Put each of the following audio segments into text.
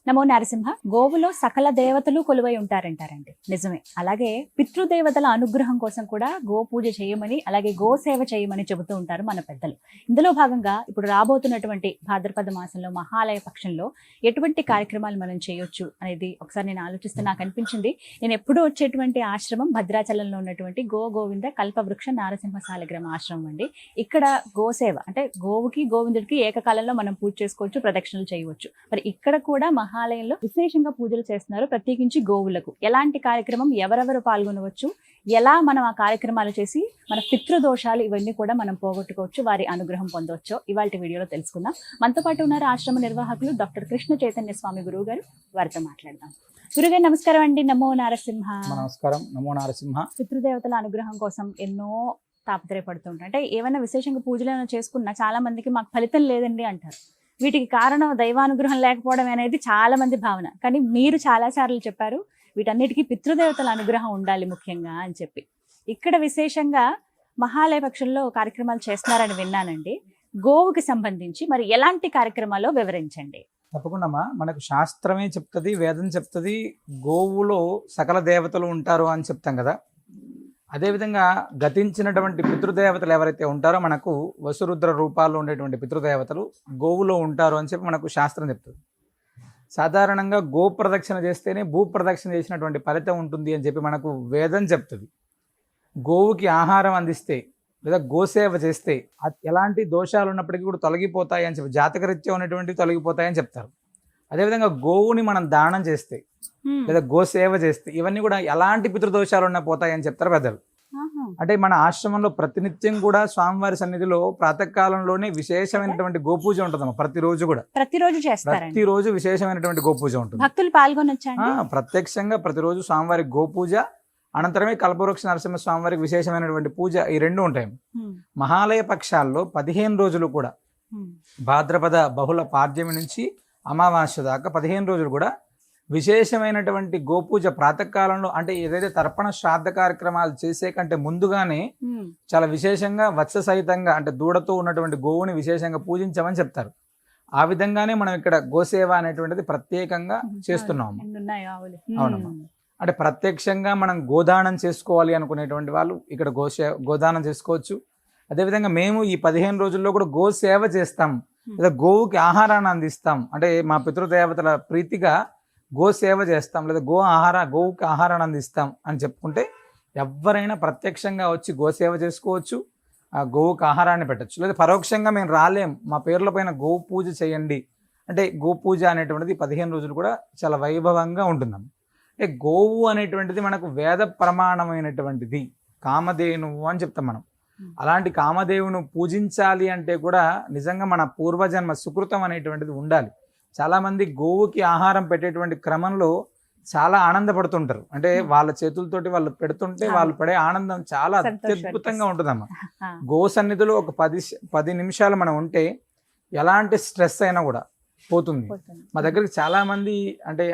నమో నరసింహ. గోవులో సకల దేవతలు కొలువై ఉంటారంటారండి, నిజమే. అలాగే పితృదేవతల అనుగ్రహం కోసం కూడా గో పూజ చేయమని, అలాగే గో సేవ చేయమని చెబుతూ ఉంటారు మన పెద్దలు. ఇందులో భాగంగా ఇప్పుడు రాబోతున్నటువంటి భాద్రపద మాసంలో మహాలయ పక్షంలో ఎటువంటి కార్యక్రమాలు మనం చేయొచ్చు అనేది ఒకసారి నేను ఆలోచిస్తే నాకు అనిపించింది. నేను ఎప్పుడూ వచ్చేటువంటి ఆశ్రమం భద్రాచలంలో ఉన్నటువంటి గోవింద కల్పవృక్ష నారసింహ సాలిగ్రామ ఆశ్రమం అండి. ఇక్కడ గోసేవ అంటే గోవుకి గోవిందుడికి ఏకకాలంలో మనం పూజ చేసుకోవచ్చు, ప్రదక్షిణలు చేయవచ్చు. మరి ఇక్కడ కూడా మహాలయంలో విశేషంగా పూజలు చేస్తున్నారు, ప్రత్యేకించి గోవులకు. ఎలాంటి కార్యక్రమం, ఎవరెవరు పాల్గొనవచ్చు, ఎలా మనం ఆ కార్యక్రమాలు చేసి మన పితృదోషాలు ఇవన్నీ కూడా మనం పోగొట్టుకోవచ్చు, వారి అనుగ్రహం పొందవచ్చో ఇవాళ వీడియోలో తెలుసుకుందాం. మనతో పాటు ఉన్నారు ఆశ్రమ నిర్వాహకులు డాక్టర్ కృష్ణ చైతన్య స్వామి గురువు గారు. వారితో మాట్లాడదాం. గురుగారు నమస్కారం అండి. నమో నరసింహ. నమస్కారం. నమో నరసింహ. పితృదేవతల అనుగ్రహం కోసం ఎన్నో తాపత్రయపడుతుంటారు. అంటే ఏమైనా విశేషంగా పూజలు చేసుకున్నా చాలా మందికి మాకు ఫలితం లేదండి అంటారు. వీటికి కారణం దైవానుగ్రహం లేకపోవడం అనేది చాలా మంది భావన. కానీ మీరు చాలా సార్లు చెప్పారు వీటన్నిటికీ పితృదేవతల అనుగ్రహం ఉండాలి ముఖ్యంగా అని చెప్పి. ఇక్కడ విశేషంగా మహాలయ పక్షంలో కార్యక్రమాలు చేస్తున్నారని విన్నానండి. గోవుకి సంబంధించి మరి ఎలాంటి కార్యక్రమాలు వివరించండి. తప్పకుండా మనకు శాస్త్రమే చెప్తుంది, వేదం చెప్తుంది, గోవులో సకల దేవతలు ఉంటారు అని చెప్తాం కదా. అదేవిధంగా గతించినటువంటి పితృదేవతలు ఎవరైతే ఉంటారో మనకు వసురుద్ర రూపాల్లో ఉండేటువంటి పితృదేవతలు గోవులో ఉంటారు అని చెప్పి మనకు శాస్త్రం చెప్తుంది. సాధారణంగా గో ప్రదక్షిణ చేస్తేనే భూ ప్రదక్షిణ చేసినటువంటి ఫలితం ఉంటుంది అని చెప్పి మనకు వేదం చెప్తుంది. గోవుకి ఆహారం అందిస్తే లేదా గోసేవ చేస్తే ఎలాంటి దోషాలు ఉన్నప్పటికీ కూడా తొలగిపోతాయి అని చెప్పి, జాతకరీత్యా ఉన్నటువంటివి తొలగిపోతాయని చెప్తారు. అదేవిధంగా గోవుని మనం దానం చేస్తే లేదా గోసేవ చేస్తే ఇవన్నీ కూడా ఎలాంటి పితృదోషాలు ఉన్నా పోతాయని చెప్తారు పెద్దలు. అంటే మన ఆశ్రమంలో ప్రతినిత్యం కూడా స్వామివారి సన్నిధిలో ప్రాతకాలంలోనే విశేషమైనటువంటి గోపూజ ఉంటుందమ్మా. ప్రతిరోజు విశేషమైనటువంటి గోపూజ ఉంటుంది. భక్తులు పాల్గొనొచ్చా? ప్రత్యక్షంగా ప్రతిరోజు స్వామివారికి గోపూజ, అనంతరమే కల్పవృక్ష నరసింహ స్వామివారికి విశేషమైనటువంటి పూజ, ఈ రెండు ఉంటాయి. మహాలయ పక్షాల్లో 15 రోజులు కూడా భాద్రపద బహుళ పాడ్యమి నుంచి అమావాస్య దాకా 15 రోజులు కూడా విశేషమైనటువంటి గోపూజ ప్రాతకాలంలో, అంటే ఏదైతే తర్పణ శ్రాద్ధ కార్యక్రమాలు చేసే కంటే ముందుగానే చాలా విశేషంగా వత్స సహితంగా అంటే దూడతో ఉన్నటువంటి గోవుని విశేషంగా పూజించమని చెప్తారు. ఆ విధంగానే మనం ఇక్కడ గోసేవ అనేటువంటిది ప్రత్యేకంగా చేస్తున్నాము. అవునమ్మా. అంటే ప్రత్యక్షంగా మనం గోదానం చేసుకోవాలి అనుకునేటువంటి వాళ్ళు ఇక్కడ గోదానం చేసుకోవచ్చు. అదేవిధంగా మేము ఈ 15 రోజుల్లో కూడా గోసేవ చేస్తాం, లేదా గోవుకి ఆహారాన్ని అందిస్తాం. అంటే మా పితృదేవతల ప్రీతిగా గోసేవ చేస్తాం, లేదా గోవుకి ఆహారాన్ని అందిస్తాం అని చెప్పుకుంటే ఎవరైనా ప్రత్యక్షంగా వచ్చి గోసేవ చేసుకోవచ్చు, ఆ గోవుకి ఆహారాన్ని పెట్టచ్చు. లేదా పరోక్షంగా మేము రాలేం, మా పేర్ల పైన గో పూజ చేయండి అంటే గో పూజ అనేటువంటిది 15 రోజులు కూడా చాలా వైభవంగా ఉంటుందమ్మ. అంటే గోవు అనేటువంటిది మనకు వేద ప్రమాణమైనటువంటిది, కామధేనువు అని చెప్తాం మనం. అలాంటి కామదేవును పూజించాలి అంటే కూడా నిజంగా మన పూర్వజన్మ సుకృతం అనేటువంటిది ఉండాలి. చాలామంది గోవుకి ఆహారం పెట్టేటువంటి క్రమంలో చాలా ఆనందపడుతుంటారు. అంటే వాళ్ళ చేతులతోటి వాళ్ళు పెడుతుంటే వాళ్ళు పడే ఆనందం చాలా అత్యద్భుతంగా ఉంటుందమ్మా. గో సన్నిధిలో ఒక 10 నిమిషాలు మనం ఉంటే ఎలాంటి స్ట్రెస్ అయినా కూడా పోతుంది. మా దగ్గరికి చాలామంది అంటే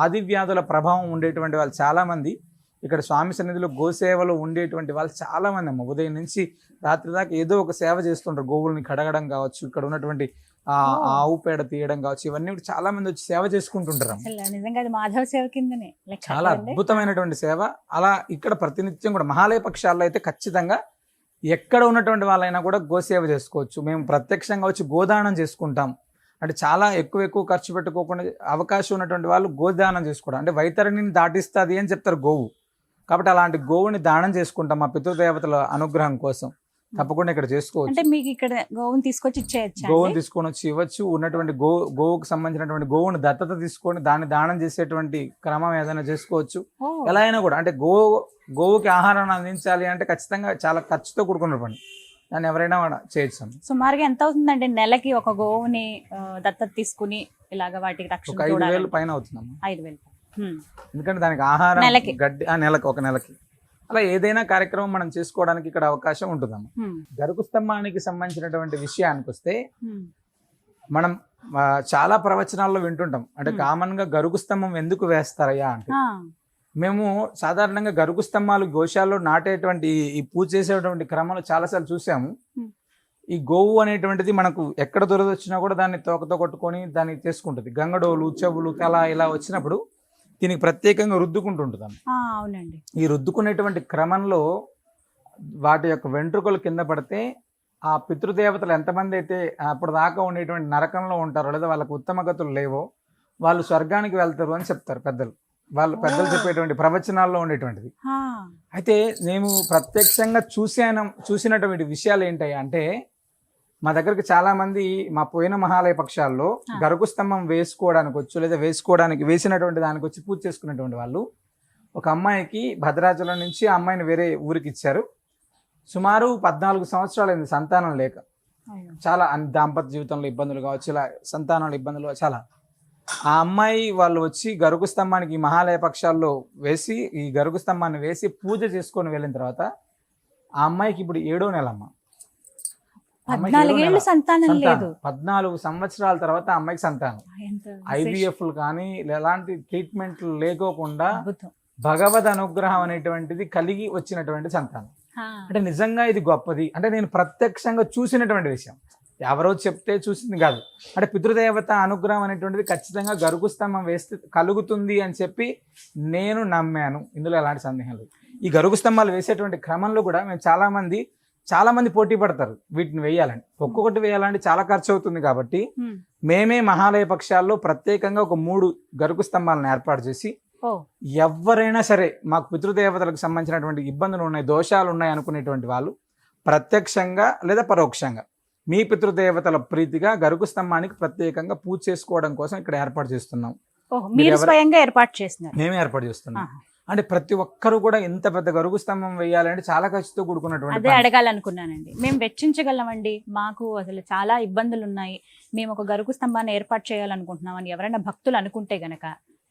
ఆది వ్యాధుల ప్రభావం ఉండేటువంటి వాళ్ళు చాలామంది ఇక్కడ స్వామి సన్నిధిలో గోసేవలో ఉండేటువంటి వాళ్ళు చాలా మంది అమ్మ. ఉదయం నుంచి రాత్రి దాకా ఏదో ఒక సేవ చేస్తుంటారు. గోవుల్ని కడగడం కావచ్చు, ఇక్కడ ఉన్నటువంటి ఆవు పేడ తీయడం కావచ్చు, ఇవన్నీ చాలా మంది వచ్చి సేవ చేసుకుంటుంటారు. చాలా అద్భుతమైనటువంటి సేవ. అలా ఇక్కడ ప్రతినిత్యం కూడా మహాలయ పక్షాల్లో అయితే ఖచ్చితంగా ఎక్కడ ఉన్నటువంటి వాళ్ళైనా కూడా గోసేవ చేసుకోవచ్చు. మేము ప్రత్యక్షంగా వచ్చి గోదానం చేసుకుంటాం. అంటే చాలా ఎక్కువ ఖర్చు పెట్టుకోకుండా అవకాశం ఉన్నటువంటి వాళ్ళు గోదానం చేసుకోవడం అంటే వైతరిణిని దాటిస్తుంది అని చెప్తారు గోవు. కాబట్టి అలాంటి గోవుని దానం చేసుకుంటాం మా పితృదేవతల అనుగ్రహం కోసం. తప్పకుండా ఇక్కడ చేసుకోవచ్చు. అంటే మీకు ఇక్కడ గోవుని తీసుకొచ్చి ఇచ్చేయచ్చు, గోవుని తీసుకొని వచ్చి ఇవ్వచ్చు. ఉన్నటువంటి గోవుకు సంబంధించినటువంటి గోవుని దత్తత తీసుకొని దాన్ని దానం చేసేటువంటి క్రమం ఏదైనా చేసుకోవచ్చు. ఎలా అయినా కూడా అంటే గోవుకి ఆహారాన్ని అందించాలి అంటే ఖచ్చితంగా చాలా ఖర్చుతో కూడుకున్న పని. దాన్ని ఎవరైనా చేయొచ్చు. సుమారుగా ఎంత అవుతుందండి నెలకి ఒక గోవుని దత్తత తీసుకుని ఇలాగ వాటికి రక్షణ? 5,000 పైన అవుతుందమ్మా. 5,000. ఎందుకంటే దానికి ఆహారం గడ్డి ఒక నెలకి అలా ఏదైనా కార్యక్రమం మనం చేసుకోవడానికి ఇక్కడ అవకాశం ఉంటుందమ్మా. గరుకు స్తంభానికి సంబంధించినటువంటి విషయానికి వస్తే మనం చాలా ప్రవచనాల్లో వింటుంటాం. అంటే కామన్ గా గరుకు స్తంభం ఎందుకు వేస్తారయ్యా అంటే, మేము సాధారణంగా గరుకు స్తంభాలు గోశాలలో నాటేటువంటి ఈ పూజ చేసేటువంటి క్రమంలో చాలాసార్లు చూసాము. ఈ గోవు అనేటువంటిది మనకు ఎక్కడ దొరదొచ్చినా కూడా దాన్ని తోకతో కొట్టుకొని దాన్ని చేసుకుంటుంది. గంగడోలు, చెవులు, తల ఇలా వచ్చినప్పుడు దీనికి ప్రత్యేకంగా రుద్దుకుంటుంటుంది. అవునండి. ఈ రుద్దుకునేటువంటి క్రమంలో వాటి యొక్క వెంట్రుకలు కింద పడితే ఆ పితృదేవతలు ఎంతమంది అయితే అప్పుడు దాకా ఉండేటువంటి నరకంలో ఉంటారో లేదా వాళ్ళకు ఉత్తమ గతులు లేవో వాళ్ళు స్వర్గానికి వెళ్తారు అని చెప్తారు పెద్దలు. వాళ్ళు పెద్దలు చెప్పేటువంటి ప్రవచనాల్లో ఉండేటువంటిది. అయితే నేను ప్రత్యక్షంగా చూసినటువంటి విషయాలు ఏంటయ్యా అంటే, మా దగ్గరికి చాలా మంది మా పోయిన మహాలయ పక్షాల్లో గరుకు స్తంభం వేసుకోవడానికి వచ్చు లేదా వేసినటువంటి దానికి వచ్చి పూజ చేసుకున్నటువంటి వాళ్ళు ఒక అమ్మాయికి భద్రాచలం నుంచి ఆ అమ్మాయిని వేరే ఊరికి ఇచ్చారు. సుమారు 14 సంవత్సరాలైంది సంతానం లేక. చాలా దాంపత్య జీవితంలో ఇబ్బందులు కావచ్చు, ఇలా సంతానంలో ఇబ్బందులు చాలా. ఆ అమ్మాయి వాళ్ళు వచ్చి గరుకు స్తంభానికి మహాలయ పక్షాల్లో వేసి ఈ గరుకు స్తంభాన్ని వేసి పూజ చేసుకొని వెళ్ళిన తర్వాత ఆ అమ్మాయికి ఇప్పుడు 7వ నెల అమ్మ. 14 సంవత్సరాల తర్వాత ఆ అమ్మాయికి సంతానం. IVF కానీ ఎలాంటి ట్రీట్మెంట్లు లేకోకుండా భగవద్ అనుగ్రహం అనేటువంటిది కలిగి వచ్చినటువంటి సంతానం. అంటే నిజంగా ఇది గొప్పది. అంటే నేను ప్రత్యక్షంగా చూసినటువంటి విషయం, ఎవరో చెప్తే చూసింది కాదు. అంటే పితృదేవత అనుగ్రహం అనేటువంటిది ఖచ్చితంగా గరుకు స్తంభం వేస్తే కలుగుతుంది అని చెప్పి నేను నమ్మాను. ఇందులో ఎలాంటి సందేహం లేదు. ఈ గరుకు స్తంభాలు వేసేటువంటి క్రమంలో కూడా మేము చాలా మంది పోటీ పడతారు వీటిని వేయాలని. ఒక్కొక్కటి వేయాలంటే చాలా ఖర్చు అవుతుంది కాబట్టి మేమే మహాలయ పక్షాల్లో ప్రత్యేకంగా ఒక 3 గరుకు స్తంభాలను ఏర్పాటు చేసి ఎవరైనా సరే మాకు పితృదేవతలకు సంబంధించినటువంటి ఇబ్బందులు ఉన్నాయి, దోషాలు ఉన్నాయి అనుకునేటువంటి వాళ్ళు ప్రత్యక్షంగా లేదా పరోక్షంగా మీ పితృదేవతల ప్రీతిగా గరుకు స్తంభానికి ప్రత్యేకంగా పూజ చేసుకోవడం కోసం ఇక్కడ ఏర్పాటు చేస్తున్నాం. మేమే ఏర్పాటు చేస్తున్నాం. అంటే ప్రతి ఒక్కరు కూడా ఇంత పెద్ద గరుకు స్తంభం వేయాలంటే చాలా ఖర్చుతో కూడుకున్నటువంటి. అదే అడగాలనుకున్నానండి. మేము వెచ్చించగలమండి, మాకు అసలు చాలా ఇబ్బందులు ఉన్నాయి, మేము ఒక గరుకు స్తంభాన్ని ఏర్పాటు చేయాలనుకుంటున్నాం అని ఎవరైనా భక్తులు అనుకుంటే గనక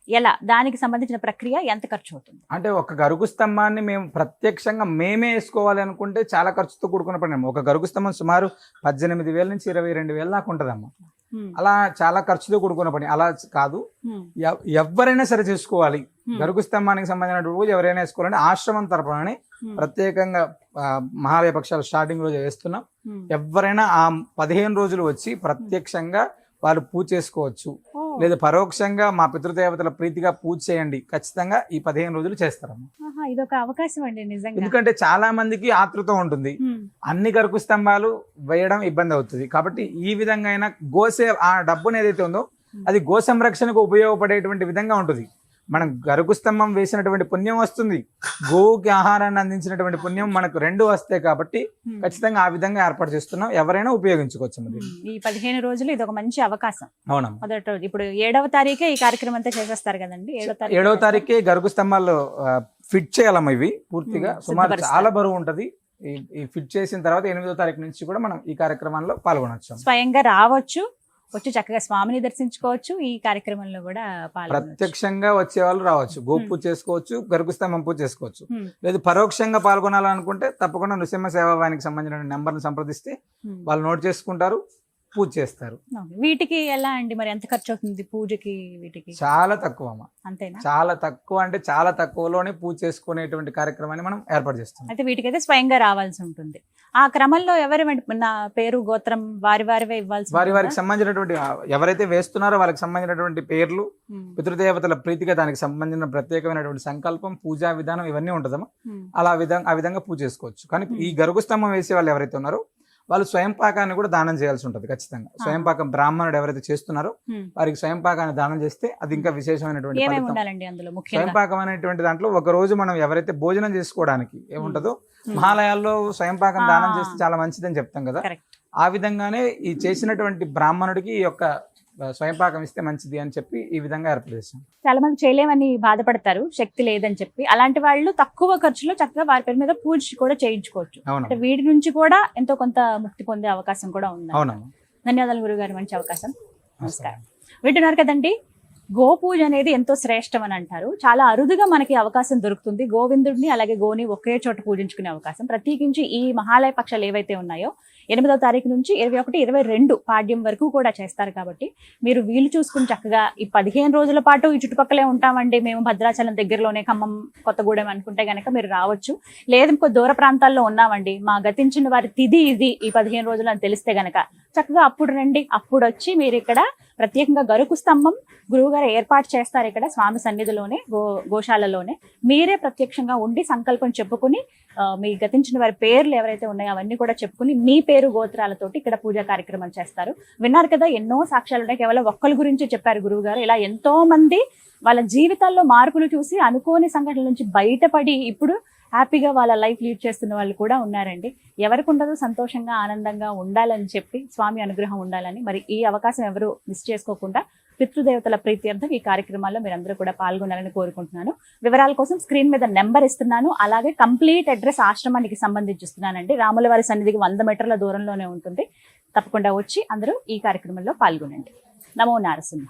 ఎలా, దానికి సంబంధించిన ప్రక్రియ ఎంత ఖర్చు అవుతుంది? అంటే ఒక గరుకు స్తంభాన్ని మేము ప్రత్యక్షంగా మేమే వేసుకోవాలి అనుకుంటే చాలా ఖర్చుతో కూడుకున్న పని. ఒక గరుకు స్తంభం సుమారు 18,000 నుంచి 22,000 దాకా ఉంటుందమ్మా. అలా చాలా ఖర్చుతో కూడుకున్న పని. అలా కాదు, ఎవరైనా సరే చేసుకోవాలి. గరుకు స్తంభానికి సంబంధించిన పూజ ఎవరైనా వేసుకోవాలంటే ఆశ్రమం తరపుననే ప్రత్యేకంగా మహాలయ పక్షాలు స్టార్టింగ్ రోజు వేస్తున్నాం. ఎవరైనా ఆ 15 రోజులు వచ్చి ప్రత్యక్షంగా వాళ్ళు పూజ చేసుకోవచ్చు, లేదా పరోక్షంగా మా పితృదేవతల ప్రీతిగా పూజ చేయండి. ఖచ్చితంగా ఈ 15 రోజులు చేస్తారమ్మా. ఇదొక అవకాశం అండి నిజంగా. ఎందుకంటే చాలా మందికి ఆతృత ఉంటుంది, అన్ని గరుకు స్తంభాలు వేయడం ఇబ్బంది అవుతుంది. కాబట్టి ఈ విధంగా అయినా ఆ డబ్బును ఏదైతే ఉందో అది గో సంరక్షణకు ఉపయోగపడేటువంటి విధంగా ఉంటుంది. మనం గరుకు స్తంభం వేసినటువంటి పుణ్యం వస్తుంది, గోవుకి ఆహారాన్ని అందించినటువంటి పుణ్యం మనకు 2 వస్తాయి. కాబట్టి ఖచ్చితంగా ఆ విధంగా ఏర్పాటు చేస్తున్నాం, ఎవరైనా ఉపయోగించుకోవచ్చు. ఈ 15 రోజులు ఇది ఒక మంచి అవకాశం. అవునమ్మా. మొదటి రోజు ఇప్పుడు 7వ తారీఖే ఈ కార్యక్రమం అంతా చేసేస్తారు కదండి. 7వ తారీఖే గరుకు స్తంభాల్లో ఫిట్ చేయాలమ్మా. ఇవి పూర్తిగా సుమారు చాలా బరువు ఉంటది. ఈ ఫిట్ చేసిన తర్వాత 8వ తారీఖు నుంచి కూడా మనం ఈ కార్యక్రమంలో పాల్గొనవచ్చు. స్వయంగా రావచ్చు, వచ్చి చక్కగా స్వామిని దర్శించుకోవచ్చు, ఈ కార్యక్రమంలో కూడా ప్రత్యక్షంగా వచ్చే వాళ్ళు రావచ్చు, గో పూజ చేసుకోవచ్చు, గరుకు స్తంభం పూజ చేసుకోవచ్చు. లేదు పరోక్షంగా పాల్గొనాలనుకుంటే తప్పకుండా నృసింహ సేవావానికి సంబంధించిన నెంబర్ని సంప్రదిస్తే వాళ్ళు నోట్ చేసుకుంటారు, పూజ చేస్తారు. వీటికి ఎలా అండి మరి, ఎంత ఖర్చు అవుతుంది పూజకి? వీటికి చాలా తక్కువ అమ్మా. అంతేనా? చాలా తక్కువ, అంటే చాలా తక్కువలోనే పూజ చేసుకునేటువంటి కార్యక్రమాన్ని మనం ఏర్పాటు చేస్తాం. అయితే వీటికైతే స్వయంగా రావాల్సి ఉంటుంది. ఆ క్రమంలో ఎవరి నా పేరు గోత్రం వారివే ఇవ్వాల్సి, వారికి సంబంధించినటువంటి ఎవరైతే వేస్తున్నారో వాళ్ళకి సంబంధించినటువంటి పేర్లు, పితృదేవతల ప్రీతిగా దానికి సంబంధించిన ప్రత్యేకమైనటువంటి సంకల్పం, పూజా విధానం ఇవన్నీ ఉంటుందమ్మా. ఆ విధంగా పూజ చేసుకోవచ్చు. కానీ ఈ గరుకు స్తంభం వేసే వాళ్ళు ఎవరైతే ఉన్నారో వాళ్ళు స్వయం పాకాన్ని కూడా దానం చేయాల్సి ఉంటుంది ఖచ్చితంగా. స్వయం పాకం బ్రాహ్మణుడు ఎవరైతే చేస్తున్నారో వారికి స్వయం పాకాన్ని దానం చేస్తే అది ఇంకా విశేషమైనటువంటి స్వయం పాకం అనేటువంటి దాంట్లో ఒక రోజు మనం ఎవరైతే భోజనం చేసుకోవడానికి ఏముంటుందో మహాలయాల్లో స్వయం పాకం దానం చేస్తే చాలా మంచిదని చెప్తాం కదా. ఆ విధంగానే ఈ చేసినటువంటి బ్రాహ్మణుడికి ఈ యొక్క స్వయం పాకం ఇస్తే మంచిది అని చెప్పి ఈ విధంగా ఏర్పాటు చేస్తాం. చాలా మంది చేయలేమని బాధపడతారు, శక్తి లేదని చెప్పి. అలాంటి వాళ్ళు తక్కువ ఖర్చులో చక్కగా వారి పేరు మీద పూజ కూడా చేయించుకోవచ్చు. వీటి నుంచి కూడా ఎంతో కొంత ముక్తి పొందే అవకాశం కూడా ఉంది. ధన్యవాదాలు గురుగారు, మంచి అవకాశం. నమస్కారం. వింటున్నారు కదండి, గో పూజ అనేది ఎంతో శ్రేష్టం అని అంటారు. చాలా అరుదుగా మనకి అవకాశం దొరుకుతుంది. గోవిందుడిని అలాగే గోని ఒకే చోట పూజించుకునే అవకాశం. ప్రత్యేకించి ఈ మహాలయ పక్షాలు ఏవైతే ఉన్నాయో 8వ తారీఖు నుంచి 21, 22 పాడ్యం వరకు కూడా చేస్తారు. కాబట్టి మీరు వీలు చూసుకుని చక్కగా ఈ 15 రోజుల పాటు ఈ చుట్టుపక్కలే ఉంటామండి, మేము భద్రాచలం దగ్గరలోనే, ఖమ్మం, కొత్తగూడెం అనుకుంటే గనక మీరు రావచ్చు. లేదు ఇంకో దూర ప్రాంతాల్లో ఉన్నామండి, మా గతించిన వారి తిథి ఇది ఈ 15 రోజులు అని తెలిస్తే గనక చక్కగా అప్పుడు రండి. అప్పుడు వచ్చి మీరు ఇక్కడ ప్రత్యేకంగా గరుకు స్తంభం గురువుగారు ఏర్పాటు చేస్తారు ఇక్కడ స్వామి సన్నిధిలోనే, గోశాలలోనే. మీరే ప్రత్యక్షంగా ఉండి సంకల్పం చెప్పుకుని మీ గతించిన వారి పేర్లు ఎవరైతే ఉన్నాయో అవన్నీ కూడా చెప్పుకుని మీ పేరు గోత్రాలతోటి ఇక్కడ పూజా కార్యక్రమం చేస్తారు. విన్నారు కదా, ఎన్నో సాక్ష్యాలు ఉన్నాయి. కేవలం ఒక్కరి గురించి చెప్పారు గురువుగారు. ఇలా ఎంతో మంది వాళ్ళ జీవితాల్లో మార్పులు చూసి అనుకోని సంఘటనల నుంచి బయటపడి ఇప్పుడు హ్యాపీగా వాళ్ళ లైఫ్ లీడ్ చేస్తున్న వాళ్ళు కూడా ఉన్నారండి. ఎవరికి ఉండదు సంతోషంగా ఆనందంగా ఉండాలని చెప్పి, స్వామి అనుగ్రహం ఉండాలని. మరి ఈ అవకాశం ఎవరు మిస్ చేసుకోకుండా పితృదేవతల ప్రీత్యర్థం ఈ కార్యక్రమాల్లో మీరందరూ కూడా పాల్గొనాలని కోరుకుంటున్నాను. వివరాల కోసం స్క్రీన్ మీద నెంబర్ ఇస్తున్నాను. అలాగే కంప్లీట్ అడ్రస్ ఆశ్రమానికి సంబంధించి ఇస్తున్నానండి. రాములవారి సన్నిధికి 100 మీటర్ల దూరంలోనే ఉంటుంది. తప్పకుండా వచ్చి అందరూ ఈ కార్యక్రమంలో పాల్గొనండి. నమో నారసింహ.